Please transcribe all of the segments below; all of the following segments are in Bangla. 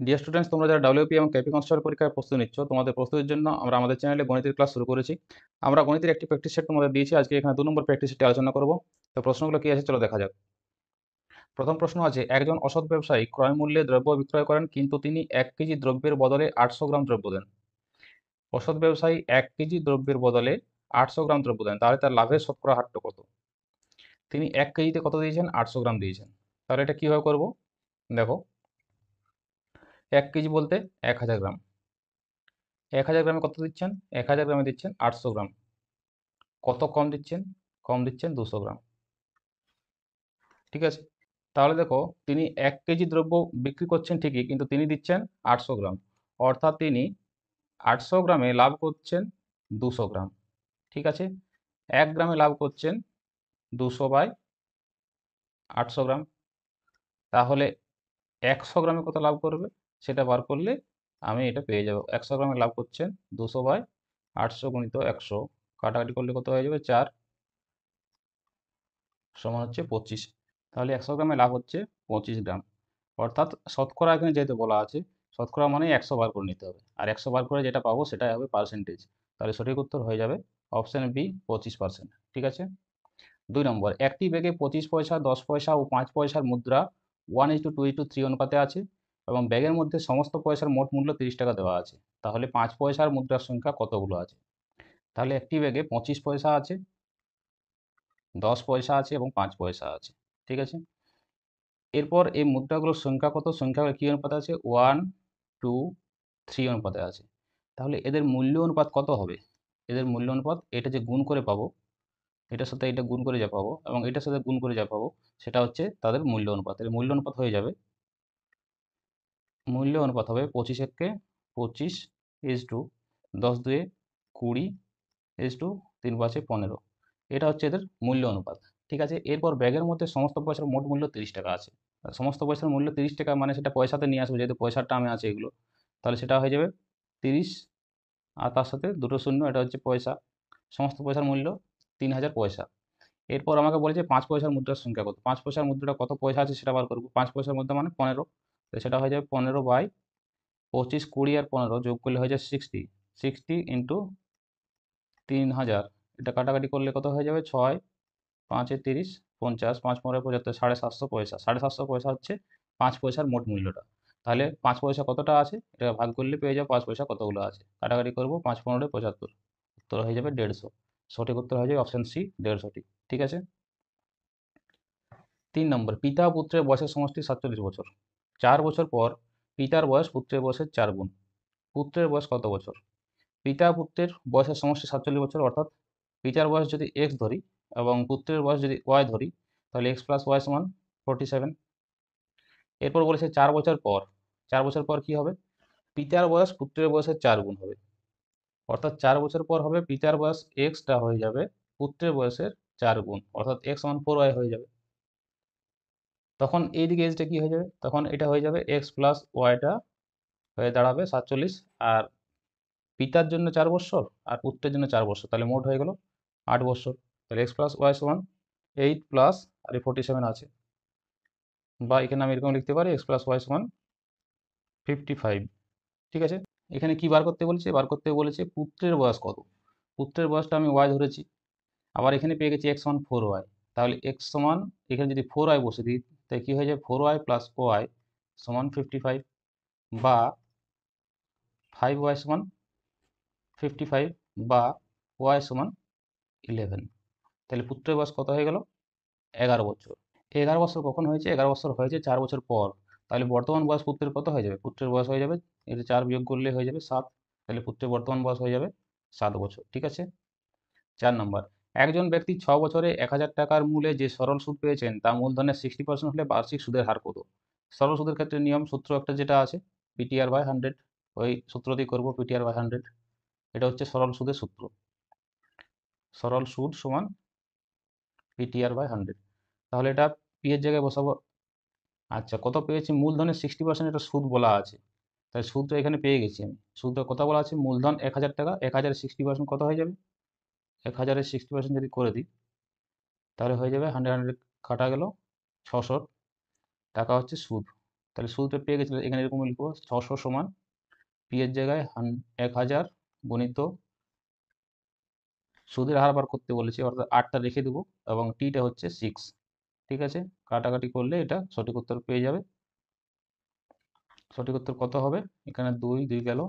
ডিয়ার স্টুডেন্টস, তোমরা যারা ডাব্লিউপি এবং কেপি কনস্টেবল পরীক্ষার প্রস্তুতি নিচ্ছ, তোমাদের প্রস্তুতির জন্য আমরা আমাদের চ্যানেলে গণিতের ক্লাস শুরু করেছি। আমরা গণিতের একটি প্র্যাকটিস সেট তোমাদের দিয়েছি। আজকে এখানে 2 নম্বর প্র্যাকটিস সেটটি আলোচনা করব। তো প্রশ্নগুলো কি আছে চলো দেখা যাক। প্রথম প্রশ্ন আছে, একজন অসৎ ব্যবসায়ী ক্রয় মূল্যে দ্রব্য বিক্রয় করেন, কিন্তু তিনি 1 কেজি দ্রব্যের বদলে 800 গ্রাম দ্রব্য দেন। অসৎ ব্যবসায়ী 1 কেজি দ্রব্যের বদলে 800 গ্রাম দ্রব্য দেন, তাহলে তার লাভের শতকরা হারটা কত? তিনি 1 কেজিতে কত দিয়েছেন? 800 গ্রাম দিয়েছেন। তাহলে এটা কিভাবে করব? দেখো, 1 কেজি বলতে 1000 গ্রাম। 1000 গ্রামে কত দিচ্ছেন? 1000 গ্রামে দিচ্ছেন 800 গ্রাম। কত কম দিচ্ছেন? কম দিচ্ছেন 200 গ্রাম। ঠিক আছে? তাহলে দেখো, তিনি 1 কেজি দ্রব্য বিক্রি করছেন ঠিকই, কিন্তু তিনি দিচ্ছেন 800 গ্রাম। অর্থাৎ তিনি 800 গ্রামে লাভ করছেন 200 গ্রাম। ঠিক আছে? 1 গ্রামে লাভ করছেন 200/800 গ্রাম। তাহলে 100 গ্রামে কত লাভ করবে সেটা বার করলে আমি এটা পেয়ে যাব। 100 গ্রামে লাভ করছেন 200/800 গুণিত 100, কাটাকাটি করলে কত হয়ে যাবে? 4 সমান হচ্ছে 25। তাহলে 100 গ্রামে লাভ হচ্ছে 25 গ্রাম। অর্থাৎ শতকরা এখানে যেহেতু বলা আছে, শতকরা মানে 100 বার করে নিতে হবে, আর 100 বার করে যেটা পাবো সেটাই হবে পার্সেন্টেজ। তাহলে সঠিক উত্তর হয়ে যাবে অপশন বি, 25%। ঠিক আছে? 2 নম্বর, একটি ব্যাগে 25 পয়সা, 10 পয়সা ও 5 পয়সার মুদ্রা 1:2:3 অনুপাতে আছে এবং ব্যাগের মধ্যে সমস্ত পয়সার মোট মূল্য 30 টাকা দেওয়া আছে। তাহলে 5 পয়সার মুদ্রার সংখ্যা কতগুলো আছে? তাহলে একটি ব্যাগে 25 পয়সা আছে, 10 পয়সা আছে এবং 5 পয়সা আছে। ঠিক আছে? এরপর এই মুদ্রাগুলোর সংখ্যা কত? সংখ্যাগুলো কি অনুপাতে আছে? 1:3 অনুপাতে আছে। তাহলে এদের মূল্য অনুপাত কত হবে? এদের মূল্য অনুপাত, এটা যে গুণ করে পাবো, এটার সাথে এটা গুণ করে যা পাবো এবং এটার সাথে গুণ করে যা পাবো, সেটা হচ্ছে তাদের মূল্য অনুপাত। এর মূল্য অনুপাত হয়ে যাবে, মূল্য অনুপাত হবে 25 একে 25 ইজ টু 10 দুয়ে 20 ইজ টু 3 5 15। এটা হচ্ছে এদের মূল্য অনুপাত। ঠিক আছে? এরপর ব্যাগের মধ্যে সমস্ত পয়সার মোট মূল্য 30 টাকা আছে। আর সমস্ত পয়সার মূল্য 30 টাকা মানে সেটা পয়সাতে নিয়ে আসবো, যেহেতু পয়সার টার্মে আছে এগুলো। তাহলে সেটা হয়ে যাবে 30 আর তার সাথে দুটো শূন্য, এটা হচ্ছে পয়সা। সমস্ত পয়সার মূল্য 3000 পয়সা। এরপর আমাকে বলেছে 5 পয়সার মুদ্রার সংখ্যা কত? 5 পয়সার মুদ্রাটা কত পয়সা আছে সেটা বার করবো। 5 পয়সার মুদ্রা মানে 15। তো সেটা হয়ে যাবে 15/25, 20 আর 15 যোগ করলে হয়ে যায় 60। 60 ইন্টু 3000, এটা কাটাকাটি করলে কত হয়ে যাবে? 6 5 30 50, 5 15 75, 750 পয়সা। 750 পয়সা হচ্ছে 5 পয়সার মোট মূল্যটা। তাহলে 5 পয়সা কতটা আছে এটা ভাগ করলে পেয়ে যাবো 5 পয়সা কতগুলো আছে। কাটাকাটি করবো, 5 15 75, উত্তর হয়ে যাবে 150। সঠিক উত্তর হয়ে যাবে অপশন সি, 150টি। ঠিক আছে? 3 নম্বর, পিতা ও পুত্রের বয়সের সমষ্টি 47 বছর। 4 বছর পর পিতার বয়স পুত্রের বয়সের 4 গুণ। পুত্রের বয়স কত বছর? পিতা ও পুত্রের বয়সের সমষ্টি 47 বছর, অর্থাৎ পিতার বয়স যদি এক্স ধরি এবং পুত্রের বয়স যদি ওয়াই ধরি, তাহলে এক্স প্লাস ওয়াই সমান 47। এরপর বলেছে 4 বছর পর। 4 বছর পর কি হবে? পিতার বয়স পুত্রের বয়সের 4 গুণ হবে। অর্থাৎ 4 বছর পর হবে পিতার বয়স এক্সটা হয়ে যাবে পুত্রের বয়সের 4 গুণ, অর্থাৎ এক্স সমান 4y হয়ে যাবে। তখন এইদিকে এজটা কি হয়ে যাবে? তখন এটা হয়ে যাবে এক্স প্লাস ওয়াইটা হয়ে দাঁড়াবে 47। আর পিতার জন্য 4 বৎসর আর পুত্রের জন্য 4 বৎসর, তাহলে মোট হয়ে গেল 8 বৎসর। তাহলে এক্স প্লাস ওয়াই সমান 8 প্লাস আর এই 47 আছে, বা এখানে আমি এরকম লিখতে পারি এক্স প্লাস ওয়াই সমান 55। ঠিক আছে? এখানে কি বার করতে বলেছে? বার করতে বলেছে পুত্রের বয়স কত। পুত্রের বয়সটা আমি ওয়াই ধরেছি, আবার এখানে পেয়ে গেছি এক্স সমান 4y। তাহলে এক্স সমান, এখানে যদি 4y বসে দিই, তাই কি হয়ে যায়? 4y প্লাস ওয়াই সমান 55, বা 5y সমান 55, বা ওয়াই সমান 11। তাহলে পুত্রের বয়স কত হয়ে গেল? 11 বছর। 11 বছর কখন হয়েছে? 11 বছর হয়েছে 4 বছর পর। তাহলে বর্তমান বয়স পুত্রের কত হয়ে যাবে? পুত্রের বয়স হয়ে যাবে, এটা 4 বিয়োগ করলে হয়ে যাবে 7। তাহলে পুত্রের বর্তমান বয়স হয়ে যাবে 7 বছর। ঠিক আছে? 4 নম্বর, একজন ব্যক্তি 6 বছরে 1000 টাকার মূলে যে সরল সুদ পেয়েছেন তা মূলধনের 60% হলে বার্ষিক সুদের হার কত? সরল সুদের ক্ষেত্রে নিয়ম সূত্র একটা যেটা আছে, PTR/100, ওই সূত্র দিয়ে করবো PTR/100। এটা হচ্ছে সরল সুদের সূত্র। সরল সুদ সমান PTR/100। তাহলে এটা পি এর জায়গায় বসাবো। আচ্ছা, কত পেয়েছি? মূলধনের 60% এটা সুদ বলা আছে, তাই সুদটা এখানে পেয়ে গেছি আমি। সুদটা কত বলা আছে? মূলধন 1000 টাকা, 1000-এর 60% কত হয়ে যাবে? 1000-এর 60% যদি করে দিই, তাহলে হয়ে যাবে 100 100 কাটা গেল 600 টাকা হচ্ছে সুদ। তাহলে শুরুতে পেয়ে গেছিলো, এখানে এরকম লিখবো 600 সমান পি এর জায়গায় 1000 গণিত সুদের হার বার করতে বলেছে, অর্থাৎ 8টা রেখে দেবো এবং টিটা হচ্ছে 6। ঠিক আছে, কাটাকাটি করলে এটা সঠিক উত্তর পেয়ে যাবে। সঠিক উত্তর কত হবে? এখানে 2 2 গেল,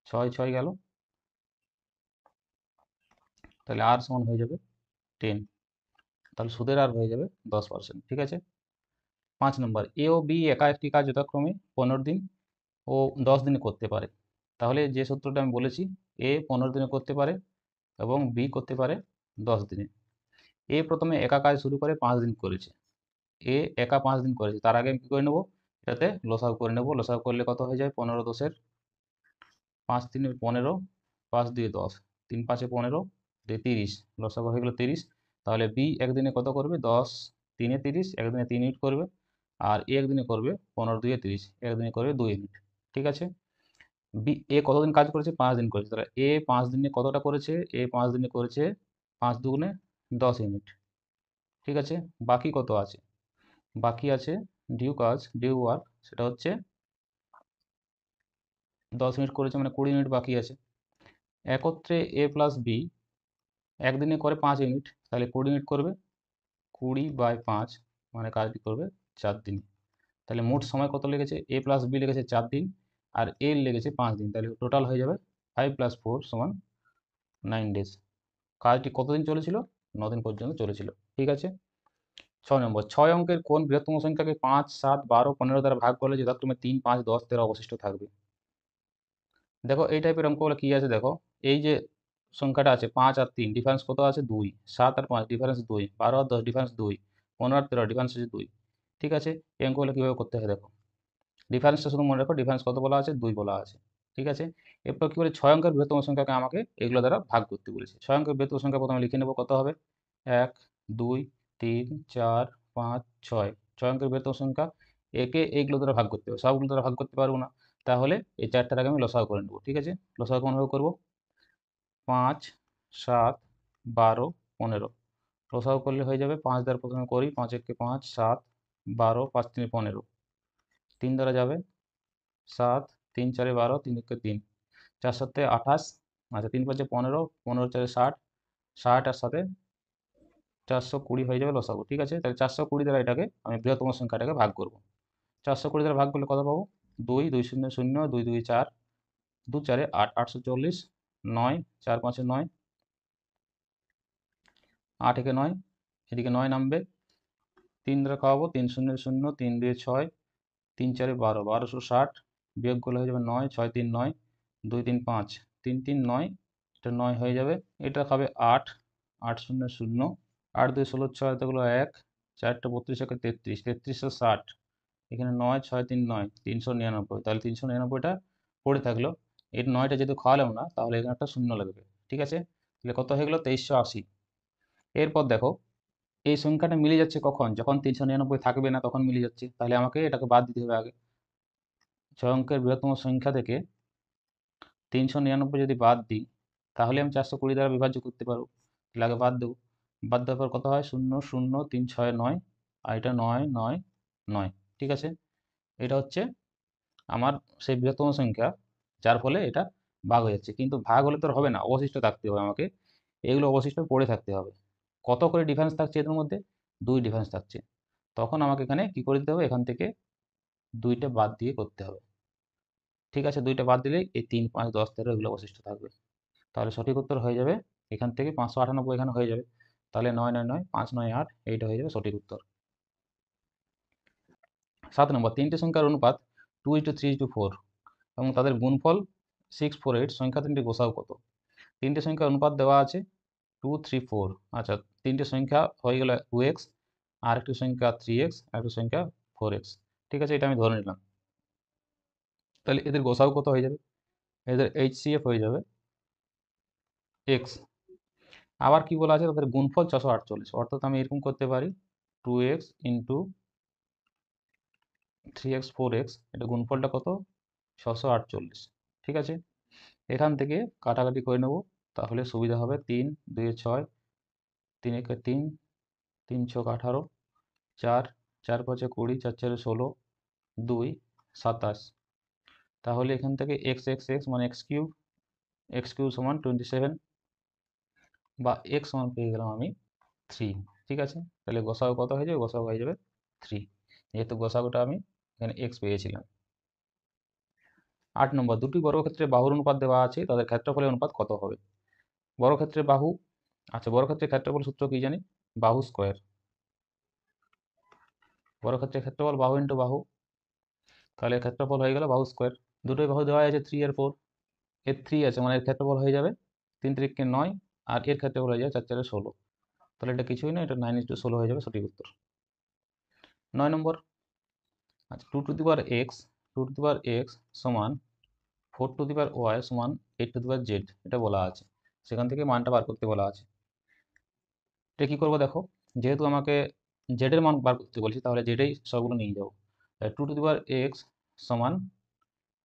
6 6 গেল, তাহলে আর সমান হয়ে যাবে 10। তাহলে সুদের হার হয়ে যাবে 10%। ঠিক আছে। 5 নম্বর, এ ও বি একা একটি কাজ যথাক্রমে 15 দিন ও 10 দিনে করতে পারে। তাহলে যে সূত্রটা আমি বলেছি, এ 15 দিনে করতে পারে এবং বি করতে পারে 10 দিনে। এ প্রথমে একা কাজ শুরু করে 5 দিন করেছে। এ একা 5 দিন করেছে, তার আগে আমি কী করে নেবো, এটাতে লসাগু করে নেবো। লসাগু করলে কত হয়ে যায়? 15 10-এর 5 3 15, 5 2 10, 3 5 15, 2 30, লসাগু হয়ে গেল 30। তাহলে বি একদিনে কত করবে? 10 3 30, একদিনে 3 ইউনিট করবে। আর এ একদিনে করবে 15 2 30, একদিনে করবে 2 ইউনিট। ঠিক আছে। বি এ কতদিন কাজ করেছে? 5 দিন করেছে। তাহলে এ 5 দিনে কতটা করেছে? এ 5 দিনে করেছে 5 দুগুণে 10 ইউনিট। ঠিক আছে। বাকি কত আছে? বাকি আছে ডিউ কাজ, ডিউ ওয়ার্ক, সেটা হচ্ছে 10 ইউনিট করেছে, মানে 20 ইউনিট বাকি আছে। একত্রে এ প্লাস বি একদিনে করে 5 ইউনিট, তাহলে 20 ইউনিট করবে, 20/5, মানে কাজটি করবে 4 দিন। তাহলে মোট সময় কত লেগেছে? এ প্লাস বি লেগেছে 4 দিন আর এ লেগেছে 5 দিন, তাহলে টোটাল হয়ে যাবে 5 + 4 = 9 ডেজ। কাজটি কতদিন চলেছিল? 9 দিন পর্যন্ত চলেছিল। ঠিক আছে। 6 নম্বর, 6 অঙ্কের কোন বৃহত্তম সংখ্যাকে 5 7 12 15 দ্বারা ভাগ করলে যথাক্রমে 3 5 10 13 অবশিষ্ট থাকবে? দেখো এই টাইপের অঙ্কগুলো কি আছে, দেখো এই যে সংখ্যাটা আছে 5 আর 3, ডিফারেন্স কত আছে? 2। 7 আর 5, ডিফারেন্স 2। 12 আর 10, ডিফারেন্স 2। 15 আর 13, ডিফারেন্স হচ্ছে 2। ঠিক আছে। এই অঙ্কগুলো কীভাবে করতে হয় দেখো, ডিফারেন্সটা শুধু মনে রাখো, ডিফারেন্স কত বলা আছে? 2 বলা আছে। ঠিক আছে। এরপর কী বলে, 6 অঙ্কের বৃহত্তম সংখ্যাকে আমাকে এগুলো দ্বারা ভাগ করতে বলেছে। 6 অঙ্কের বৃহত্তম সংখ্যা প্রথমে লিখে নেব, কত হবে? 1 2 3 4 5 6। 6 অঙ্কের বৃহত্তম সংখ্যা, একে এইগুলো দ্বারা ভাগ করতে হবে, সবগুলো দ্বারা ভাগ করতে পারবো না। তাহলে এই 4টার আগে আমি লসাগু করে নেব। ঠিক আছে। লসাগু কোনভাবে করবো? 5 7 12 15। লসাগু করলে হয়ে যাবে, 5 দ্বারা প্রথমে করি, 5 একে 5, 7 12, 5 3 15, 3 দ্বারা যাবে 7, 3 4 12, 3 একে 3, 4 7 28, আচ্ছা 3 5 15, 15 4 60, 60 আর 7 420 হয়ে যাবে লসাগু। ঠিক আছে। তাহলে 420 দ্বারা এটাকে আমি বৃহত্তম সংখ্যাটাকে ভাগ করব। 420 দ্বারা ভাগ করলে কত পাবো? 2 2 0 0, 2 2 4, 2 4 8, 840, 9 4 5 9, 8 একে 9, এদিকে 9 নামবে, 3 দ্বারা খাওয়াবো, 3 0 0, 3 2 6, 3 4 12, 1260, বিয়োগ করলে হয়ে যাবে 9 6 3 9, 2 3 5, 3 3 9, এটা 9 হয়ে যাবে। এটা খাবে 8 8 0 0, 8 2 16 6, এতগুলো 1, 4 32 একে 33, 3360, এখানে 9 6 3 9, 399, তাহলে 399টা পড়ে থাকলো। এর 9টা যেহেতু খাওয়ালাম না, তাহলে এখানে একটা শূন্য লাগবে। ঠিক আছে। তাহলে কত হয়ে গেলো? 2380। এরপর দেখো এই সংখ্যাটা মিলে যাচ্ছে কখন? যখন 399 থাকবে না তখন মিলে যাচ্ছে, তাহলে আমাকে এটাকে বাদ দিতে হবে আগে। 6 অঙ্কের বৃহত্তম সংখ্যা থেকে 399 যদি বাদ দিই, তাহলে আমি 420 দ্বারা বিভাজ্য করতে পারবো। তাহলে আগে বাদ দেবো। বাদ দেওয়ার পর কত হয়? 0 0 3 6 9, আর এটা 9 9 9। ঠিক আছে। এটা হচ্ছে আমার সেই বৃহত্তম সংখ্যা, যার ফলে এটা ভাগ হয়ে যাচ্ছে। কিন্তু ভাগ হলে তো আর হবে না, অবশিষ্ট থাকতে হবে আমাকে, এগুলো অবশিষ্ট পড়ে থাকতে হবে। কত করে ডিফারেন্স থাকছে এদের মধ্যে? 2 ডিফারেন্স থাকছে। তখন আমাকে এখানে কি করে দিতে হবে? এখান থেকে 2টা বাদ দিয়ে করতে হবে। ঠিক আছে। 2টা বাদ দিলেই এই 3 5 10 13 এগুলো অবশিষ্ট থাকবে। তাহলে সঠিক উত্তর হয়ে যাবে এখান থেকে 598 এখানে হয়ে যাবে। তাহলে 9 9 9 5 9 8, এইটা হয়ে যাবে সঠিক উত্তর। 7 নম্বর, 3টে সংখ্যার অনুপাত 2:3:4 এবং তাদের গুণফল 6 4 8, সংখ্যা 3টি গোসাউ কত? 3টে সংখ্যার অনুপাত দেওয়া আছে 2 3 4। আচ্ছা, 3টে সংখ্যা হয়ে গেল 2x, আর একটি সংখ্যা 3x, আর একটি সংখ্যা 4x। ঠিক আছে, এটা আমি ধরে নিলাম। তাহলে এদের গোসাউ কত হয়ে যাবে? এদের HCF হয়ে যাবে x। আবার কি বলা আছে? তাদের গুণফল 648, অর্থাৎ আমি এরকম করতে পারি 2x ইন্টু 3x 4x, এটা গুণফলটা কত? 648। ঠিক আছে। এখান থেকে কাটাকাটি করে নেব, তাহলে সুবিধা হবে। 3 2 6, 3 একে 3, 3 6 18, 4 4 5 20, 4 4 16, 2 27, তাহলে এখান থেকে এক্স এক্স এক্স মানে এক্স কিউব সমান 27 বা এক্স সমান পেয়ে গেলাম আমি 3। ঠিক আছে, তাহলে গসাগু কত হয়ে যাবে? গসাগু হয়ে যাবে 3, যেহেতু গসাগুটা আমি এখানে এক্স পেয়েছিলাম। 8 নম্বর, দুটি বর্গক্ষেত্রে বাহুর অনুপাত দেওয়া আছে, তাদের ক্ষেত্রফলের অনুপাত কত হবে? বর্গক্ষেত্রে বাহু, আচ্ছা বর্গক্ষেত্রের ক্ষেত্রফল সূত্র কি জানি? বাহু স্কোয়ার। বর্গক্ষেত্রের ক্ষেত্রফল বাহু ইন্টু বাহু, তাহলে ক্ষেত্রফল হয়ে গেল বাহু স্কোয়ার। দুটোই বাহু দেওয়া আছে 3 আর 4, এর 3 আছে মানে এর ক্ষেত্রফল হয়ে যাবে 3 3 9, আর এর ক্ষেত্রফল হয়ে যাবে 4 4 16, তাহলে এটা কিছুই না, এটা 9:16 হয়ে যাবে সঠিক উত্তর। 9 নম্বর, আচ্ছা 2 two the power x, 2 two the power x সমান 4 টু দি পাওয়ার ওয়াই সমান 8 টু দি পাওয়ার জেড, এটা বলা আছে, সেখান থেকে মানটা বার করতে বলা আছে। এটা কী করবো দেখো, যেহেতু আমাকে জেডের মান বার করতে বলছি, তাহলে জেডেই সবগুলো নিয়ে যাবো। 2 টু দি পাওয়ার এক্স সমান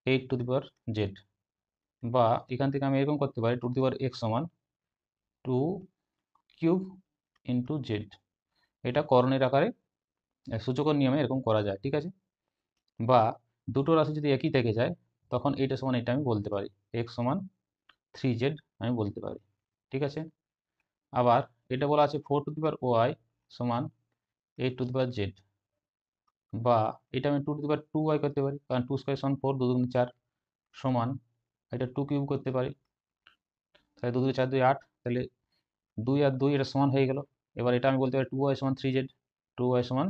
8 টু দি পাওয়ার জেড, বা এখান থেকে আমি এরকম করতে পারি 2 টু দি পাওয়ার এক্স সমান 2 কিউব ইন্টু জেড, এটা করণের আকারে সূচকের নিয়মে এরকম করা যায়। ঠিক আছে, বা দুটো রাশি যদি একই থেকে যায় তখন এইটা সমান এটা আমি বলতে পারি, এক্স সমান 3z আমি বলতে পারি। ঠিক আছে, আবার এটা বলা আছে 4 টু দি পাওয়ার ওয়াই সমান 8 টু দি পাওয়ার জেড, বা এটা আমি 2 টু দি পাওয়ার 2y করতে পারি, কারণ 2 স্কোয়ার সমান 4, 2 2 4 সমান এটা 2 কিউব করতে পারি, তাহলে 2 2 4 2 8, তাহলে 2 আর 2 এটা সমান হয়ে গেল। এবার এটা আমি বলতে পারি 2y সমান 3z, 2y সমান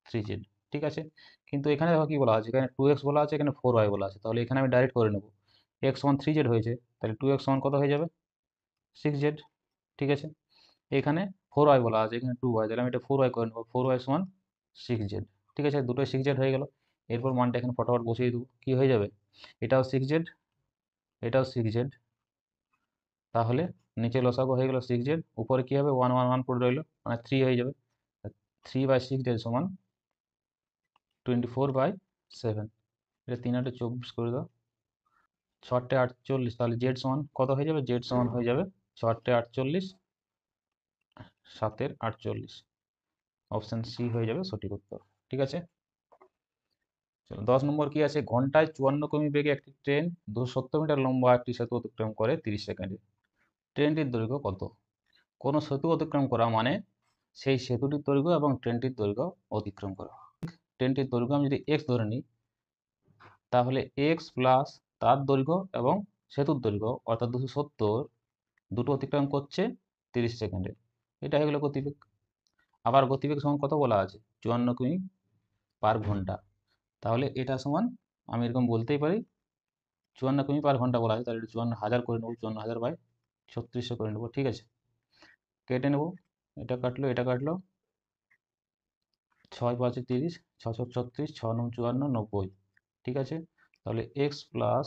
3z। ঠিক আছে, কিন্তু এখানে দেখো কি বলা আছে, এখানে 2x বলা আছে, এখানে 4y বলা আছে, তাহলে এখানে আমি ডাইরেক্ট করে নেব। x সমান 3z হয়েছে, তাহলে 2x সমান কত হয়ে যাবে? 6z। ঠিক আছে, এখানে 4y বলা আছে, এখানে 2y, তাহলে আমি এটা 4y করে নেবো, 4y সমান 6z। ঠিক আছে, দুটোই 6z হয়ে গেল। এরপর মানটা এখানে ফটাফট বসিয়ে দেবো, কি হয়ে যাবে? এটাও 6z, এটাও 6z, তাহলে নিচে লসাগু হয়ে গেল 6z, উপরে কি হবে? 1 1 1 পড়ে রইলো, মানে 3 হয়ে যাবে। 3/6z সমান 24/7, এটা 3 8 24 করে দাও, 6 48, তাহলে জেড সমান কত হয়ে যাবে? জেড সমান হয়ে যাবে 6 48, 7 48, অপশান সি হয়ে যাবে সঠিক উত্তর। ঠিক আছে, চলো 10 নম্বর কি আছে? ঘন্টায় 54 কিমি বেগে একটি ট্রেন 270 মিটার লম্বা একটি সেতু অতিক্রম করে 30 সেকেন্ডে, ট্রেনটির দৈর্ঘ্য কত? কোনো সেতু অতিক্রম করা মানে সেই সেতুটির দৈর্ঘ্য এবং ট্রেনটির দৈর্ঘ্য অতিক্রম করা। ট্রেনটির দৈর্ঘ্য আমি যদি এক্স ধরে নিই, তাহলে এক্স প্লাস তার দৈর্ঘ্য এবং সেতুর দৈর্ঘ্য অর্থাৎ 270, দুটো অতিক্রম করছে 30 সেকেন্ডে, এটা হয়ে গেল গতিবেগ। আবার গতিবেগ সমান কত বলা আছে? 54 কিমি পার ঘন্টা, তাহলে এটা সমান আমি এরকম বলতেই পারি 54 কিমি পার ঘন্টা বলা আছে, তাহলে 54,000 করে নেবো, 54,000/3600 করে নেবো। ঠিক আছে, কেটে নেবো, এটা কাটলো এটা কাটলো, 6 5 30, 6 6 36, 6 9 54, 90। ঠিক আছে, তাহলে এক্স প্লাস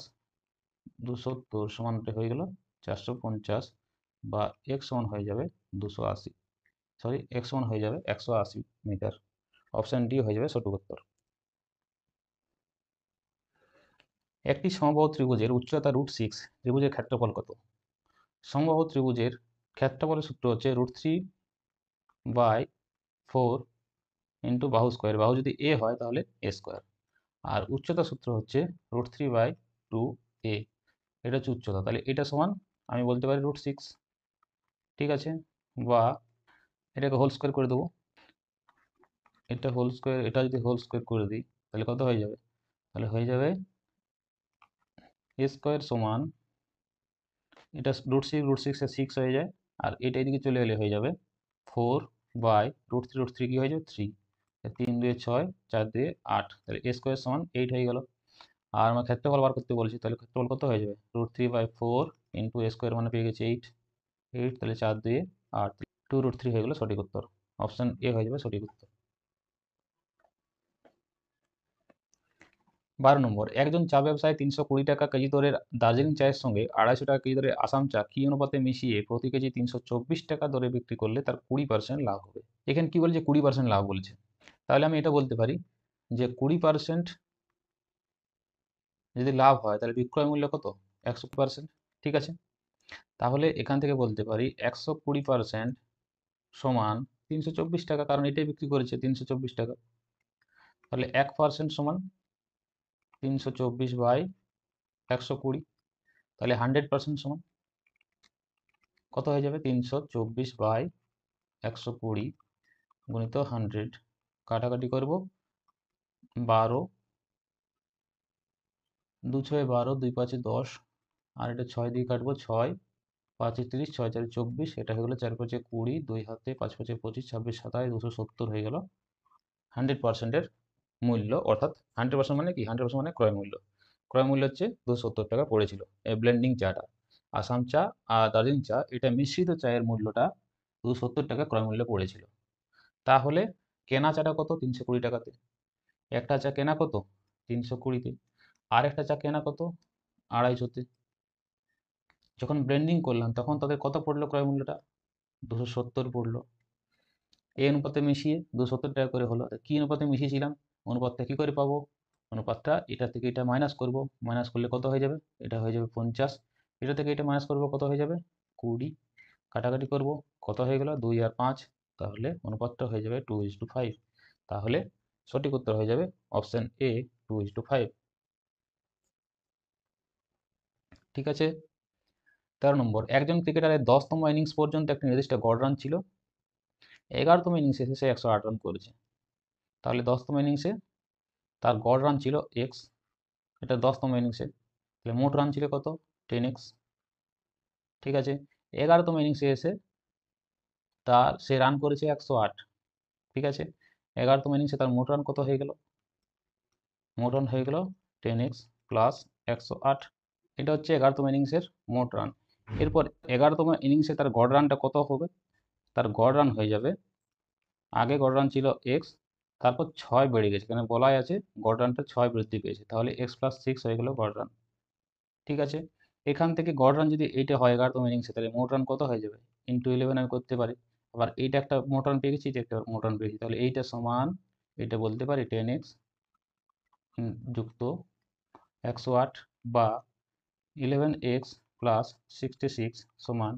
270 সমান হয়ে গেল 450, বা এক্স সমান হয়ে যাবে 280, সরি এক্স সমান হয়ে যাবে 180 মিটার। অপশান ডি হয়ে যাবে সঠিক উত্তর। একটি সমবাহু ত্রিভুজের উচ্চতা √6, ত্রিভুজের ক্ষেত্রফল কত? সমবাহু ত্রিভুজের ক্ষেত্রফলের সূত্র হচ্ছে √3/4 ইন্টু বাহু স্কোয়ার, বাহু যদি এ হয় তাহলে এ স্কোয়ার, আর উচ্চতা সূত্র হচ্ছে √3/2a, এটা হচ্ছে উচ্চতা, তাহলে এটা সমান আমি বলতে পারি √6। ঠিক আছে, বা এটাকে হোল স্কোয়ার করে দেবো, এটা হোল স্কোয়ার, এটা যদি হোল স্কোয়ার করে দিই তাহলে কত হয়ে যাবে? তাহলে হয়ে যাবে এ স্কোয়ার সমান, এটা √6 এ 6 হয়ে যায়, আর এটা এদিকে চলে এলে হয়ে যাবে 4/√3, কি হয়ে যাবে 3, 3 2 6, 4 2 8, তাহলে এ স্কোয়ার সমান 8 হয়ে গেল। আর আমার ক্ষেত্রফল বার করতে বলছি, তাহলে ক্ষেত্রফল কত হয়ে যাবে? √3/4 ইন্টু এ স্কোয়ার মানে পেয়ে গেছি 8, তাহলে 4 2 8, 2√3 হয়ে গেল সঠিক উত্তর। অপশান এ হয়ে যাবে সঠিক উত্তর। 12 নম্বর, একজন চা ব্যবসায়ী 320 টাকা কেজি দরের দার্জিলিং চায়ের সঙ্গে 250 টাকা কেজি দরের আসাম চা কি অনুপাতে মিশিয়ে প্রতি কেজি 324 টাকা দরে বিক্রি করলে তার 20% লাভ হবে? এখানে কি বলছে? 20% লাভ বলছে, তাহলে আমি এটা বলতে পারি যে 20% যদি লাভ হয় তাহলে বিক্রয় মূল্য কত? 120%। ঠিক আছে, তাহলে এখান থেকে বলতে পারি 120% সমান 324 টাকা, কারণ এটাই বিক্রি করেছে 324 টাকা, তাহলে 1% সমান 324/120, তাহলে 100% সমান কত হয়ে যাবে? 324/120 গুণিত 100, কাটাকাটি করব 12, 2 6 12, 2 5 10, আর এটা 6 দিয়ে কাটবো 6, 5 30, 6 4 24, এটা হয়ে গেলো 4 5 20, 2 হাতে 5 5 25, 26 27, 270 হয়ে গেল 100%-এর মূল্য, অর্থাৎ 100% মানে কি? 100% মানে ক্রয় মূল্য। ক্রয় মূল্য হচ্ছে 270 টাকা পড়েছিল এই ব্লেন্ডিং চাটা। আসাম চা আর দার্জিলিং চা, এটা মিশ্রিত চায়ের মূল্যটা 270 টাকা ক্রয় মূল্য পড়েছিল। তাহলে কেনা চাটা কত? 320 টাকাতে। একটা চা কেনা কত? 320-তে। আর একটা চা কেনা কত? 250-তে। যখন ব্লেন্ডিং করলাম তখন তাদের কত পড়লো ক্রয় মূল্যটা? 270 পড়লো। এই অনুপাতে মিশিয়ে 270 টাকা করে হলো। কি অনুপাতে মিশিয়েছিলাম? অনুপাতটা কি করে পাবো? অনুপাতটা এটা থেকে এটা মাইনাস করব, মাইনাস করলে কত হয়ে যাবে? এটা হয়ে যাবে 50, এটা থেকে এটা মাইনাস করব, কত হয়ে যাবে? 20, কাটাকাটি করব, কত হয়ে গেল? 2 আর 5, তাহলে অনুপাতটা হয়ে যাবে 2:5। তাহলে সঠিক উত্তর হয়ে যাবে অপশন এ, 2:5। ঠিক আছে। 13 নম্বর, একজন ক্রিকেটারের 10তম ইনিংস পর্যন্ত একটি নির্দিষ্ট গড় রান ছিল, 11তম ইনিংসে এসে সে 108 রান করেছে। তাহলে 10তম ইনিংসে তার গড় রান ছিল এক্স, এটা 10তম ইনিংসে, তাহলে মোট রান ছিল কত? 10x। ঠিক আছে। 11তম ইনিংসে এসে সে রান করেছে 108। ঠিক আছে। 11তম ইনিংসে তার মোট রান কত হয়ে গেল? মোট রান হয়ে গেল 10x প্লাস 108। এটা হচ্ছে 11তম ইনিংসের মোট রান। এরপর 11তম ইনিংসে তার গড় রানটা কত হবে? তার গড় রান হয়ে যাবে, আগে গড় রান ছিল এক্স, তারপর 6 বেড়ে গেছে, কেন বলাই আছে গড় রানটা 6 বৃদ্ধি পেয়েছে, তাহলে x + 6 হয়ে গেল গড় রান। ঠিক আছে। এখান থেকে গড় রান যদি এইটা হয় 11তম ইনিংসে, তাহলে মোট রান কত হয়ে যাবে? ইন্টু 11 আমি করতে পারি। আবার এইটা একটা মোট রান পেয়ে গেছি, এটা একটা মোট রান পেয়েছি, তাহলে এইটা সমান, এটা বলতে পারি 10x যুক্ত 108 বা 11x প্লাস 66 সমান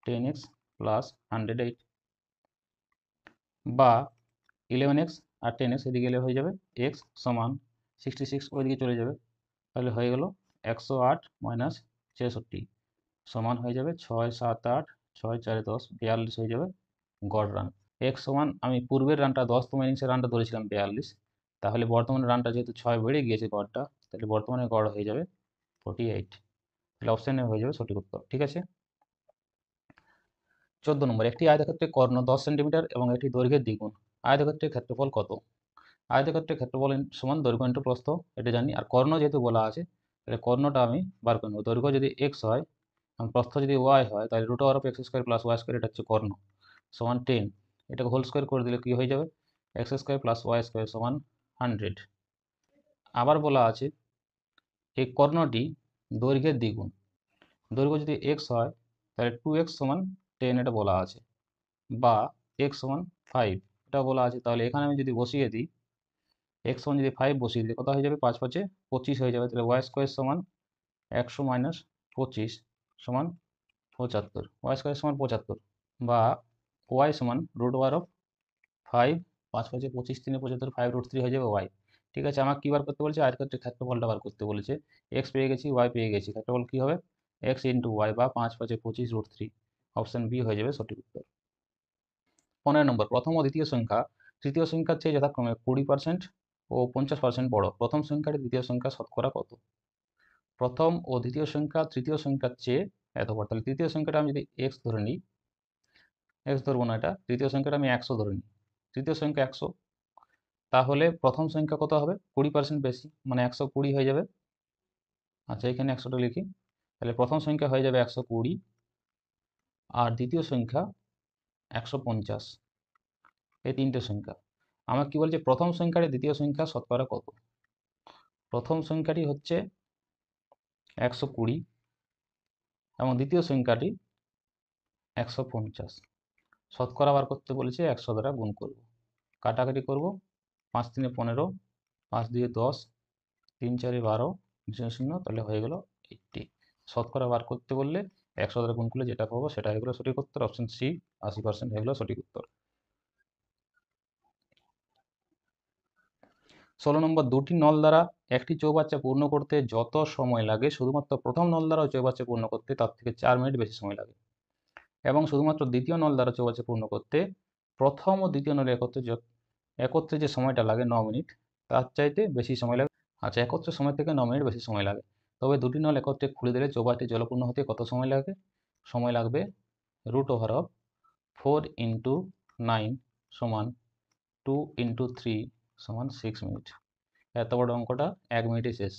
10x প্লাস 108, বা 11x আর 10x এদিকে গেলে হয়ে যাবে x সমান 66 ওইদিকে চলে যাবে, তাহলে হয়ে গেল 108 মাইনাস 66 সমান হয়ে যাবে 6 7 8, 6 4 10, 42 হয়ে যাবে গড় রান। এক্স সমান, আমি পূর্বের রানটা 10তম ইনিংসের রানটা ধরেছিলাম 42, তাহলে বর্তমানে রানটা যেহেতু 6 বেড়ে গিয়েছে গড়টা, তাহলে বর্তমানে গড় হয়ে যাবে 48। তাহলে অপশন এ হয়ে যাবে সঠিক উত্তর। ঠিক আছে। 14 নম্বর, একটি আয়তক্ষেত্রের কর্ণ 10 সেন্টিমিটার এবং এটি দৈর্ঘ্যের দ্বিগুণ, আয়তক্ষেত্রের ক্ষেত্রফল কত? আয়তক্ষেত্রের ক্ষেত্রফল সমান দৈর্ঘ্য ইন্টু প্রস্থ, এটা জানি। আর কর্ণ যেহেতু বলা আছে, তাহলে কর্ণটা আমি বার করে নেব। দৈর্ঘ্য যদি এক্স হয় এবং প্রস্থ যদি ওয়াই হয়, তাহলে √x² + y² এটা হচ্ছে কর্ণ, সমান 10। এটাকে হোল স্কোয়ার করে দিলে কি হয়ে যাবে? x² + y² সমান 100। আবার বলা আছে এই কর্ণটি দৈর্ঘ্যের দ্বিগুণ। দৈর্ঘ্য যদি x হয়, তাহলে 2x সমান 10 এটা বলা আছে, বা x সমান 5 এটা বলা আছে। তাহলে এখানে আমি যদি বসিয়ে দিই, x সমান যদি 5 বসিয়ে দিই, কত হয়ে যাবে? 5 5 25 হয়ে যাবে। তাহলে y² সমান 100 মাইনাস 25 সমান 75, y² সমান 75, বা y সমান √5, 5 5 25, 3 75, 5√3 হয়ে যাবে y। ঠিক আছে। আমাকে কি বার করতে বলছে? আয়তক্ষেত্রের ক্ষেত্রফলটা বার করতে বলেছে। x পেয়ে গেছি, y পেয়ে গেছি, ক্ষেত্রফল কি হবে? x × y, বা 5 5 25√3। অপশন বি হয়ে যাবে সঠিক উত্তর। 15 নম্বর, প্রথম ও দ্বিতীয় সংখ্যা তৃতীয় সংখ্যার চেয়ে যথাক্রমে 20% ও 50% বড়, প্রথম সংখ্যাটি দ্বিতীয় সংখ্যা শতকরা কত? প্রথম ও দ্বিতীয় সংখ্যা তৃতীয় সংখ্যার চেয়ে এত বড়, তাহলে তৃতীয় সংখ্যাটা আমি যদি x ধরে নিই, x ধরবো না, এটা তৃতীয় সংখ্যাটা আমি 100 ধরে নিই, তৃতীয় সংখ্যা 100, তাহলে প্রথম সংখ্যা কত হবে? 20% বেশি, মানে 120 হয়ে যাবে। আচ্ছা, এখানে 100টা লিখি, তাহলে প্রথম সংখ্যা হয়ে যাবে 120, আর দ্বিতীয় সংখ্যা 150। এই তিনটে সংখ্যা। আমার কি বলছে? প্রথম সংখ্যাটি দ্বিতীয় সংখ্যা শতকরা কত? প্রথম সংখ্যাটি হচ্ছে 120 এবং দ্বিতীয় সংখ্যাটি 150। শতকরা বার করতে বলেছে, 100 দ্বারা গুণ করব, কাটাকাটি করব, 5 3 15, 5 2 10, 3 4 12, 0 0, তাহলে হয়ে গেল 80। শতকরা বার করতে বললে 100 দ্বারা গুণ করলে যেটা পাবো সেটা হয়ে গেল সঠিক উত্তর। অপশন সি, 80% হয়ে গেল সঠিক উত্তর। 16 নম্বর, দুটি নল দ্বারা একটি চৌবাচ্চা পূর্ণ করতে যত সময় লাগে শুধুমাত্র প্রথম নল দ্বারা চৌবাচ্চা পূর্ণ করতে তার থেকে 4 মিনিট বেশি সময় লাগে, এবং শুধুমাত্র দ্বিতীয় নল দ্বারা চৌবাচ্চা পূর্ণ করতে প্রথম ও দ্বিতীয় নলে একত্রে যে সময়টা লাগে 9 মিনিট, তার চাইতে বেশি সময় লাগে। আচ্ছা, একত্রে সময় থেকে 9 মিনিট বেশি সময় লাগে। তবে দুটি নল একত্রে খুলে দিলে চৌবাচ্চাটি জলপূর্ণ হতে কত সময় লাগে? সময় লাগবে √4 × 9 সমান 2 × 3 সমান 6 মিনিট। এত বড় অঙ্কটা 1 মিনিটে শেষ।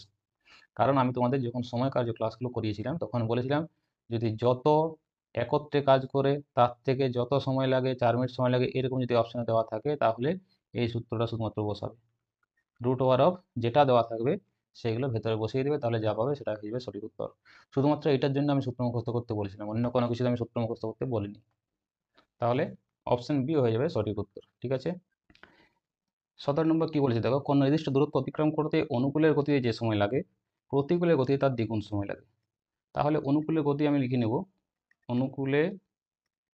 কারণ আমি তোমাদের যখন সময় কার্য ক্লাসগুলো করিয়েছিলাম তখন বলেছিলাম যদি যত একত্রে কাজ করে তার থেকে যত সময় লাগে 4 মিনিট সময় লাগে এরকম যদি অপশানে দেওয়া থাকে তাহলে এই সূত্রটা শুধুমাত্র বসাবে। √ওভার যেটা দেওয়া থাকবে সেগুলো ভেতরে বসিয়ে দেবে, তাহলে যা পাবে সেটা হয়ে যাবে সঠিক উত্তর। শুধুমাত্র এটার জন্য আমি সূত্র মুখস্থ করতে বলেছিলাম, অন্য কোনো কিছুতে আমি সূত্র মুখস্থ করতে বলিনি। তাহলে অপশন বি হয়ে যাবে সঠিক উত্তর। ঠিক আছে। 17 নম্বর কি বলেছে দেখো, কোন নির্দিষ্ট দূরত্ব অতিক্রম করতে অনুকূলের গতিতে যে সময় লাগে প্রতিকূলের গতিতে তার দ্বিগুণ সময় লাগে। তাহলে অনুকূলের গতি আমি লিখে নেব, অনুকূলে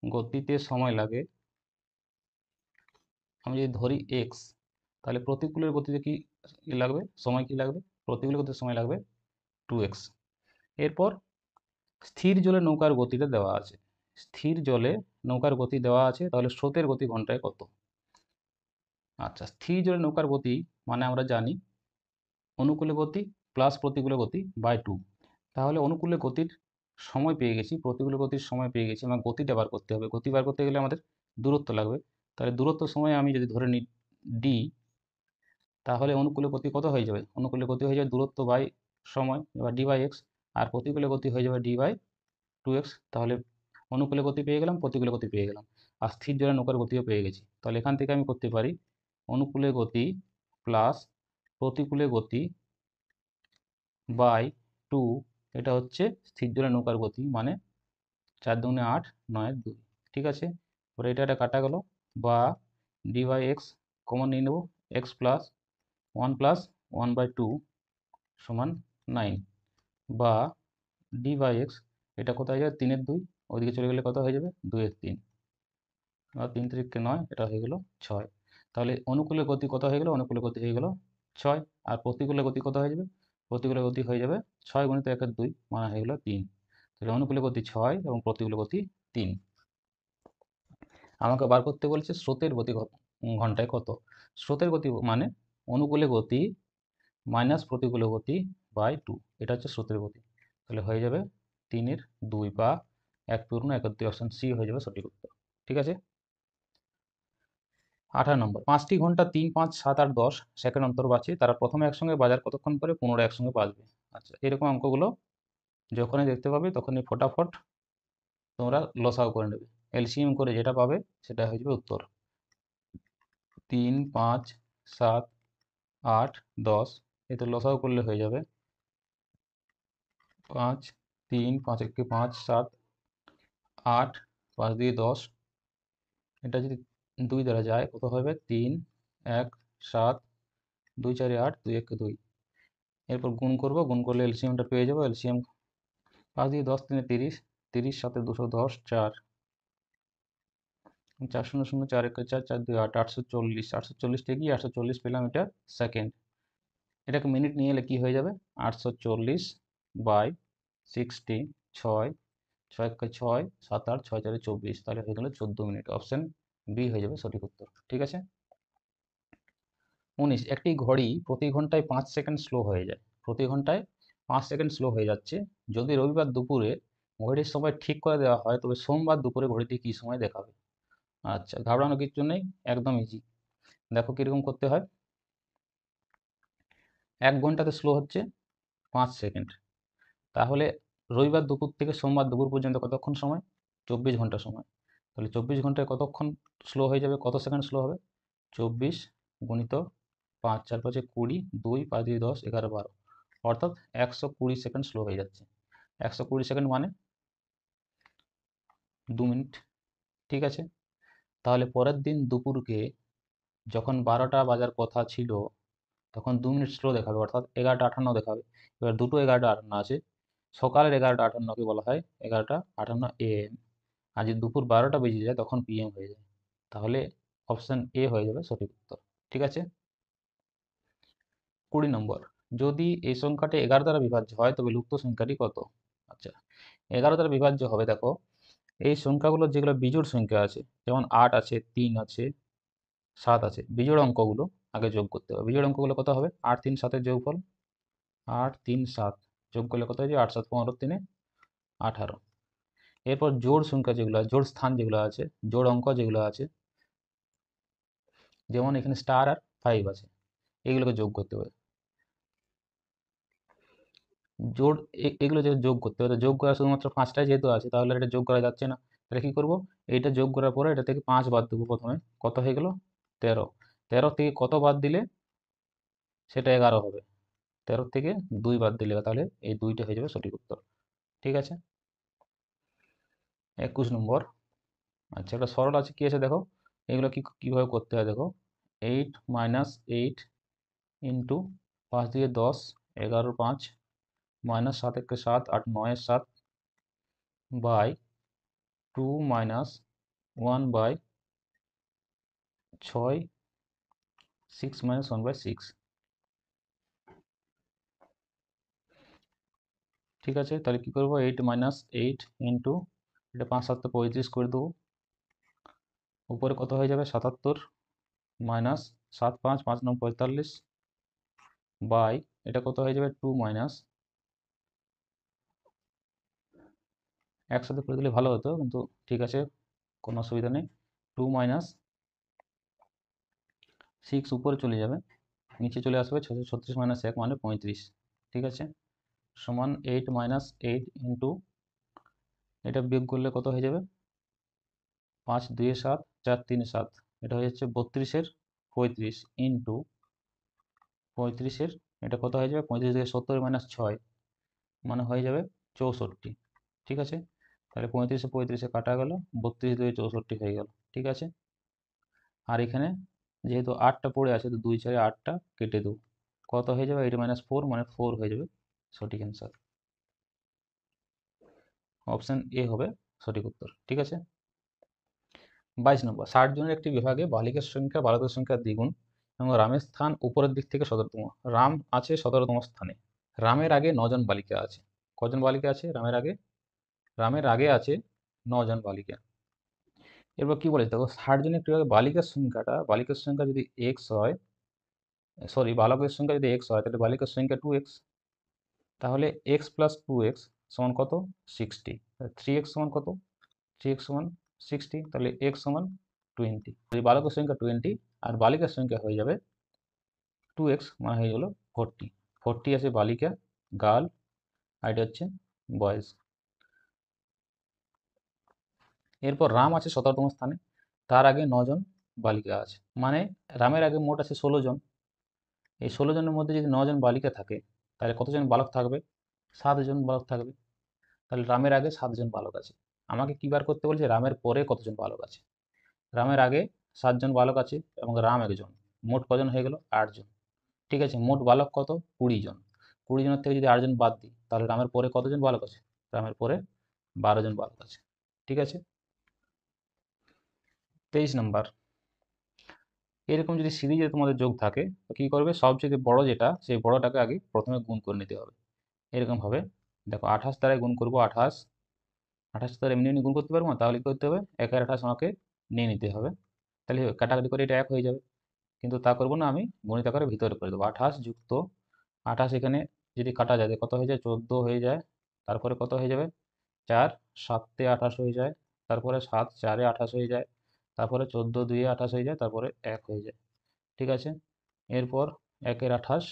গতিতে সময় লাগে, আমি যদি ধরি এক্স, তাহলে প্রতিকূলের গতিতে কি লাগবে, সময় কি লাগবে, প্রতিকূলের গতিতে সময় লাগবে 2x। এরপর স্থির জলে নৌকার গতিটা দেওয়া আছে, স্থির জলে নৌকার গতি দেওয়া আছে, তাহলে স্রোতের গতি ঘন্টায় কত? আচ্ছা, স্থির জলে নৌকার গতি মানে আমরা জানি অনুকূলে গতি প্লাস প্রতিকূলে গতি বাই 2। তাহলে অনুকূলে গতির সময় পেয়ে গেছি, প্রতিকূলে গতির সময় পেয়ে গেছি, আমার গতিটা বার করতে হবে। গতি বার করতে গেলে আমাদের দূরত্ব লাগবে, তাহলে দূরত্ব সময় আমি যদি ধরে নিই ডি, তাহলে অনুকূলে গতি কত হয়ে যাবে? অনুকূলে গতি হয়ে যাবে দূরত্ব বাই সময়, এবার ডি/এক্স, আর প্রতিকূলে গতি হয়ে যাবে ডি/2x। তাহলে অনুকূলে গতি পেয়ে গেলাম, প্রতিকূলে গতি পেয়ে গেলাম, আর স্থির জলে নৌকার গতিও পেয়ে গেছি। তাহলে এখান থেকে আমি করতে পারি অনুকূলে গতি প্লাস প্রতিকূলে গতি বাই 2, এটা হচ্ছে স্থির জলে নৌকার গতি, মানে 4 × 2 = 8, 9 × 2। ঠিক আছে, এবার এটা কাটা গেল, বা ডি/এক্স কমন নিয়ে নেব, এক্স প্লাস 1 + 1/2 সমান 9, বা ডি/এক্স এটা কোথায় যাবে 3/2, ওইদিকে চলে গেলে কত হয়ে যাবে 2/3, আর 3 × 3 = 9, এটা হয়ে গেল 6। তাহলে অনুকূলে গতি কত হয়ে গেল? অনুকূলে গতি হয়ে গেল 6, আর প্রতিকূলে গতি কত হয়ে যাবে? প্রতিকূলে গতি হয়ে যাবে 6 × 1 = 2, মানে হয়ে গেল 3। তাহলে অনুকূলে গতি 6 এবং প্রতিকূলে গতি 3। আমাকে বার করতে বলেছে স্রোতের গতি ঘন্টায় কত। স্রোতের গতি মানে অনুকূলে গতি মাইনাস প্রতিকূলে গতি বাই 2, এটা হচ্ছে স্রোতের গতি। তাহলে হয়ে যাবে 3/2 বা 1/2, অপশন সি হয়ে যাবে সঠিক উত্তর। ঠিক আছে। 18 নম্বর, 5টি ঘন্টা 3, 5, 7, 8, 10 সেকেন্ড অন্তর বাজছে, তারা প্রথমে একসঙ্গে বাজার কতক্ষণ পরে পুনরায় একসঙ্গে বাজবে। আচ্ছা, এরকম অঙ্কগুলো যখনই দেখতে পাবে তখনই ফটাফট তোমরা লসাও করে নেবে, এলসিএম করে যেটা পাবে সেটা হয়ে যাবে উত্তর। 3, 5, 7, 8, 10, এতে লসাও করলে হয়ে যাবে 5, 3, 5 × 1 = 5, 7, 8, 5 দিয়ে 10, এটা যদি 2 দ্বারা যায় কত হবে? 3, 1, 7, 2, 4, 8, 2, 1, 2। এরপর গুণ করব, গুণ করলে এলসিএমটা পেয়ে যাবো। এলসিএম 5 দিয়ে 10, 3 × 30, 30, 7 × 210, 4, 4 0 0, 4 1 4, 4 2 8, 840, 840 টা কি 840 পেলাম, এটা সেকেন্ড। এটাকে মিনিট নিয়ে এলে কি হয়ে যাবে? 840/60, 6, 6 1 6, 7 8, 6 4 24, তাহলে হয়ে গেল 14 মিনিট। অপশন বি হয়ে যাবে সঠিক উত্তর। ঠিক আছে। 19, একটি ঘড়ি প্রতি ঘন্টায় 5 সেকেন্ড স্লো হয়ে যায়, প্রতি ঘন্টায় 5 সেকেন্ড স্লো হয়ে যাচ্ছে। যদি রবিবার দুপুরে ঘড়ির সময় ঠিক করে দেওয়া হয় তবে সোমবার দুপুরে ঘড়িটি কী সময় দেখাবে? আচ্ছা, ঘাবড়ানোর কিছু নেই, একদম ইজি। দেখো কীরকম করতে হয়। 1 ঘন্টাতে স্লো হচ্ছে 5 সেকেন্ড, তাহলে রবিবার দুপুর থেকে সোমবার দুপুর পর্যন্ত কতক্ষণ সময়? 24 ঘন্টা সময়। তাহলে 24 ঘন্টায় কতক্ষণ স্লো হয়ে যাবে, কত সেকেন্ড স্লো হবে? 24 × 5, 4 5 20, 2 5 দিয়ে 10, 11 12, অর্থাৎ 120 সেকেন্ড স্লো হয়ে যাচ্ছে। 120 সেকেন্ড মানে 2 মিনিট। ঠিক আছে। তাহলে পরের দিন দুপুরকে যখন 12টা বাজার কথা ছিল তখন 2 মিনিট স্লো দেখাবে, অর্থাৎ 11টা 58 দেখাবে। এবার দুটো 11টা 58 আছে, সকালের 11টা 58কে বলা হয় 11টা 58 AM, আর যদি দুপুর 12টা বেজে যায় তখন PM হয়ে যায়। তাহলে অপশান এ হয়ে যাবে সঠিক উত্তর। ঠিক আছে। 20 নম্বর, যদি এই সংখ্যাটি 11 দ্বারা বিভাজ্য হয় তবে লুপ্ত সংখ্যাটি কত? আচ্ছা, 11 দ্বারা বিভাজ্য হবে, দেখো এই সংখ্যাগুলো যেগুলো বিজোড় সংখ্যা আছে, যেমন 8 আছে, 3 আছে, 7 আছে, বিজোড় অঙ্কগুলো আগে যোগ করতে হবে। বিজোড় অঙ্কগুলো কত হবে? 8 3 7 এর যোগফল 8 3 7 যোগ করলে কত হয়ে যাবে? 8 7 15 3 18। এরপর জোড় সংখ্যা যেগুলো আছে, জোড় স্থান যেগুলো আছে, জোড় অঙ্ক যেগুলো আছে, যেমন এখানে স্টার আর 5 আছে, এগুলোকে যোগ করতে হবে। জোড় এগুলো যে যোগ করতে হবে, যোগ করা শুধুমাত্র 5টাই যেহেতু আছে, তাহলে এটা যোগ করা যাচ্ছে না। তাহলে কি করব? এইটা যোগ করার পরে এটা থেকে 5 বাদ দেবো প্রথমে। কত হয়ে গেল? 13। 13 থেকে কত বাদ দিলে সেটা 11 হবে? 13 থেকে 2 বাদ দিলে তাহলে এই 2টা হয়ে যাবে সঠিক উত্তর। ঠিক আছে। 21 নম্বর, আচ্ছা একটা সরল আছে, কি আছে দেখো, এগুলো কিভাবে করতে হয় দেখো। 8 - 8 ইন্টু 5 দিয়ে 10, 11 5 মাইনাস 7 1 7 8 9 7 বাই 2 - 1 বাই 6 6 - 1 বাই 6। ঠিক আছে, তাহলে কি করবো? 8 - 8 ইন্টু, এটা 5 7 35 করে দেবো। উপরে কত হয়ে যাবে? 77 মাইনাস 7 5 5 9 45 বাই, এটা কত হয়ে যাবে? 2 মাইনাস, একসাথে করে দিলে ভালো হতো কিন্তু ঠিক আছে, কোনো অসুবিধা নেই। 2 মাইনাস 6 উপরে চলে যাবে, নিচে চলে আসবে 636 মাইনাস 1 মানে 35। ঠিক আছে, সমান 8 - 8 ইন্টু, এটা বিয়োগ করলে কত হয়ে যাবে? 5 2 7 4 3 7, এটা হয়ে যাচ্ছে 32-এর 35 ইন্টু 35-এর, এটা কত হয়ে যাবে? 35 থেকে 70 মাইনাস 6 মানে হয়ে যাবে 64। ঠিক আছে, তাহলে 35 35 কাটা গেল, 32 2 64 হয়ে গেল। ঠিক আছে, আর এখানে যেহেতু 8টা পড়ে আছে তো 2 4 8টা কেটে দেবো, কত হয়ে যাবে? 8 - 4 মানে 4 হয়ে যাবে সঠিক অ্যান্সার। অপশন এ হবে সঠিক উত্তর। ঠিক আছে। 22 নম্বর, 60 জনের একটি বিভাগে বালিকার সংখ্যা বালকের সংখ্যা দ্বিগুণ এবং রামের স্থান উপরের দিক থেকে 17তম। রাম আছে 17তম স্থানে। রামের আগে 9 জন বালিকা আছে। কজন বালিকা আছে রামের আগে? রামের আগে আছে 9 জন বালিকা। এরপর কি বলেছে দেখো, 60 জনের একটি বিভাগে বালিকার সংখ্যা যদি এক্স হয়, সরি বালকের সংখ্যা যদি এক্স হয় তাহলে বালিকার সংখ্যা 2x। তাহলে এক্স প্লাস 2x সমান কত? 60। 3x সমান কত? 3x সমান 60, তাহলে x সমান 20। যদি বালকের সংখ্যা 20 আর বালিকার সংখ্যা হয়ে যাবে 2x, মানে হয়ে গেল 40। 40 আছে বালিকা, গার্ল, আর এটা হচ্ছে বয়েজ। এরপর রাম আছে 17তম স্থানে, তার আগে 9 জন বালিকা আছে, মানে রামের আগে মোট আছে 16 জন। এই 16 জনের মধ্যে যদি 9 জন বালিকা থাকে তাহলে কতজন বালক থাকবে? 7 জন বালক থাকবে। তাহলে রামের আগে 7 জন বালক আছে। আমাকে কি বার করতে বলছে? রামের পরে কতজন বালক আছে। রামের আগে 7 জন বালক আছে এবং রাম একজন, মোট কজন হয়ে গেল? 8 জন। ঠিক আছে, মোট বালক কত? 20 জন। 20 জনের থেকে যদি 8 জন বাদ দিই তাহলে রামের পরে কতজন বালক আছে? রামের পরে 12 জন বালক আছে। ঠিক আছে। 23 নাম্বার, এরকম যদি সিরিজে তোমাদের যোগ থাকে তো কি করবে? সবচেয়ে বড় যেটা, সেই বড়টাকে আগে প্রথমে গুণ করে নিতে হবে। এরকম ভাবে দেখো, 28 দ্বারাই গুণ করবো। 28 দ্বারা এমনি এমনি গুণ করতে পারবো না, তাহলে কি করতে হবে? 1 আর 28 আমাকে নিয়ে নিতে হবে, তাহলে কাটাকাটি করে এটা 1 হয়ে যাবে। কিন্তু তা করবো না, আমি গণিত আকারে ভিতরে করে দেবো। 28 যুক্ত 28, এখানে যদি কাটা যায় কত হয়ে যায়? 14 হয়ে যায়। তারপরে কত হয়ে যাবে? 4 7 28 হয়ে যায়। তারপরে 7 4 28 হয়ে যায়। তারপরে 14 2 28 হয়ে যায়। তারপরে 1 হয়ে যায়। ঠিক আছে, এরপর 1 এর 28,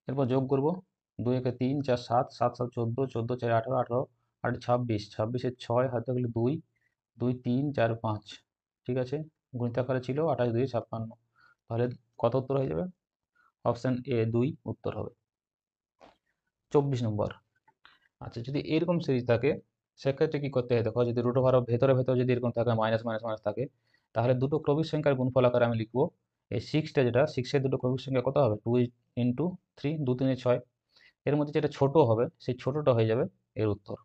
এরপর যোগ করব। 2 একে 3 4 7 7 7 14 14 4 18 18 আর 26 26 এর 6 হাতে গেলে 2 2 3 4 5। ঠিক আছে, গণিত আকারে ছিল 28 2 56। তাহলে কত উত্তর হয়ে যাবে? অপশন এ 2 উত্তর হবে। 24 নম্বর, আচ্ছা যদি এরকম সিরিজ থাকে সেক্ষেত্রে কি করতে হয় দেখো, যদি রুট ওভার ভেতরে ভেতরে যদি এরকম থাকে মাইনাস মাইনাস মাইনাস থাকে, তাহলে দুটো ক্রমিক সংখ্যার গুণফল আকারে আমি লিখবো। এই 6টা যেটা 6-এর দুটো ক্রমিক সংখ্যা কত হবে? 2 ইন্টু 3 2 3 6। এর মধ্যে যেটা ছোট হবে সেই ছোটটা হয়ে যাবে এর উত্তর।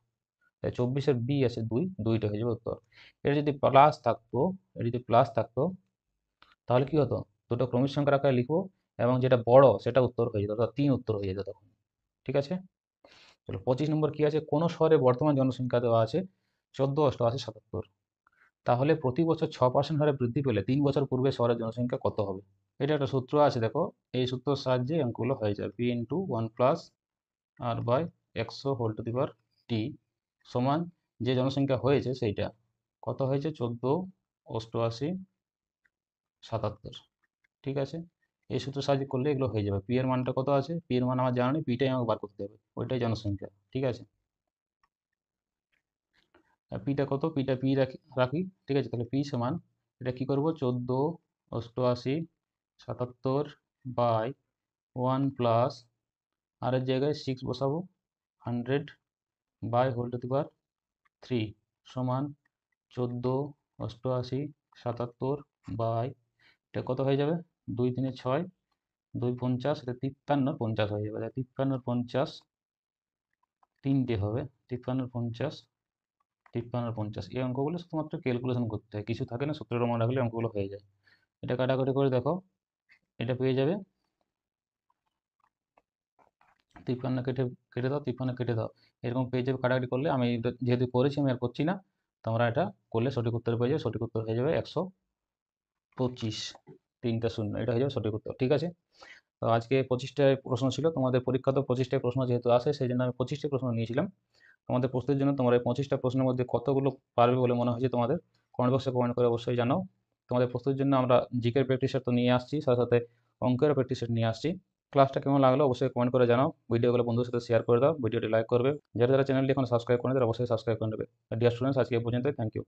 24-এর বি আছে 2, 2টা হয়ে যাবে উত্তর। এটা যদি প্লাস থাকতো, এটা যদি প্লাস থাকতো তাহলে কি হতো? দুটো ক্রমিক সংখ্যার আকারে লিখবো এবং যেটা বড় সেটা উত্তর হয়ে যেত, অর্থাৎ 3 উত্তর হয়ে যেত তখন। ঠিক আছে? চলো 25 নম্বর কি আছে, কোনো শহরে বর্তমান জনসংখ্যা দেওয়া আছে 14, 88, 77। তাহলে প্রতি বছর 6% হারে বৃদ্ধি পেলে 3 বছর পূর্বে শহরের জনসংখ্যা কত হবে? এটা একটা সূত্র আছে, দেখো এই সূত্রের সাহায্যে অঙ্কগুলো হয়ে যায়। P into 1 plus R by 100 whole to the power T সমান যে জনসংখ্যা হয়েছে সেইটা কত হয়েছে, 14, 88, 77। ঠিক আছে? এই সূত্রের সাহায্যে করলে এগুলো হয়ে যাবে। পি এর মানটা কত আছে, পি এর মান আমার জানা নেই, পিটাই আমাকে বার করতে হবে, ওইটাই জনসংখ্যা। ঠিক আছে? পিটা কত, পিটা পি রাখি রাখি ঠিক আছে? তাহলে পি সমান এটা কি করব, 14, 88, 77 বাই 1 প্লাস আর এর জায়গায় 6 বসাবো, 100 বাই হোল টু দি পাওয়ার 3 সমান 14, 88, 77 বাই এটা কত হয়ে যাবে, 2 3 6, 2 50, এটা 53 50 হয়ে যাবে। 53 50 তিনটে হবে, 53 50, 53 50। এই অঙ্কগুলো শুধুমাত্র ক্যালকুলেশন করতে হয়, কিছু থাকে না, সূত্রের মনে রাখলে অঙ্কগুলো হয়ে যায়। এটা কাটাকুটি করে দেখো, এটা পেয়ে যাবে 53 কেটে কেটে দাও, 53 কেটে দাও, এরকম পেয়ে যাবে। কাটাকাটি করলে আমি যেহেতু করেছি আমি আর করছি না, তোমরা এটা করলে সঠিক উত্তর পেয়ে যাবে। সঠিক উত্তর হয়ে যাবে 125, 3টা শূন্য, এটা হয়ে যাবে সঠিক উত্তর। ঠিক আছে? তো আজকে 25টায় প্রশ্ন ছিল, তোমাদের পরীক্ষা তো 25টায় প্রশ্ন যেহেতু আসে সেই জন্য আমি 25টা প্রশ্ন নিয়েছিলাম তোমাদের প্রস্তুতির জন্য। তোমরা এই 25টা প্রশ্নের মধ্যে কতগুলো পারবে বলে মনে হয়েছে তোমাদের, কমেন্ট বক্সে কমেন্ট করে অবশ্যই জানাও। তোমাদের প্রস্তুতির জন্য আমরা জিকের প্র্যাকটিস সেট তো নিয়ে আসছি, সাথে সাথে অঙ্কের প্র্যাকটিস সেট নিয়ে আসছি। ক্লাসটা কেমন লাগলো অবশ্যই কমেন্ট করে জানাও, ভিডিওগুলো বন্ধুদের সাথে শেয়ার করে দাও, ভিডিওটি লাইক করবে, যারা যারা চ্যানেলটি এখন সাবস্ক্রাইব করে তারা অবশ্যই সাবস্ক্রাইব করে নেবে। ডিয়ার স্টুডেন্টস, আজকে এই পর্যন্তই, থ্যাংক ইউ।